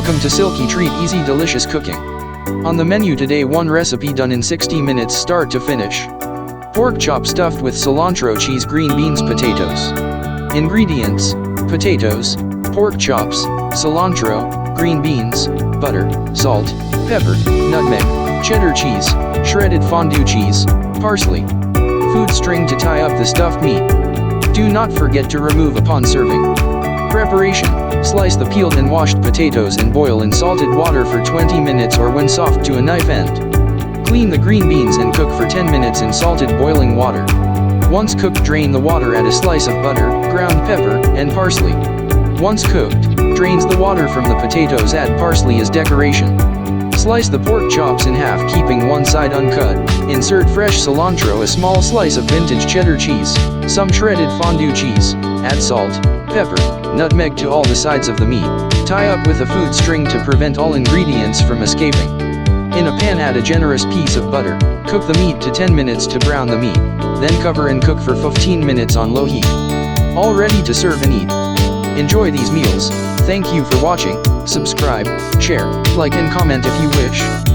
Welcome to Silkytreat Easy Delicious Cooking. On the menu today, one recipe done in 60 minutes start to finish. Pork chop stuffed with cilantro cheese, green beans, potatoes. Ingredients: potatoes, pork chops, cilantro, green beans, butter, salt, pepper, nutmeg, cheddar cheese, shredded fondue cheese, parsley. Food string to tie up the stuffed meat. Do not forget to remove upon serving. Preparation: slice the peeled and washed potatoes and boil in salted water for 20 minutes or when soft to a knife end. Clean the green beans and cook for 10 minutes in salted boiling water. Once cooked, drain the water, add a slice of butter, ground pepper, and parsley. Once cooked, drains the water from the potatoes, add parsley as decoration. Slice the pork chops in half, keeping one side uncut. Insert fresh cilantro, a small slice of vintage cheddar cheese, some shredded fondue cheese. Add salt, pepper, nutmeg to all the sides of the meat. Tie up with a food string to prevent all ingredients from escaping. In a pan, add a generous piece of butter. Cook the meat to 10 minutes to brown the meat. Then cover and cook for 15 minutes on low heat. All ready to serve and eat. Enjoy these meals. Thank you for watching. Subscribe, share, like and comment if you wish.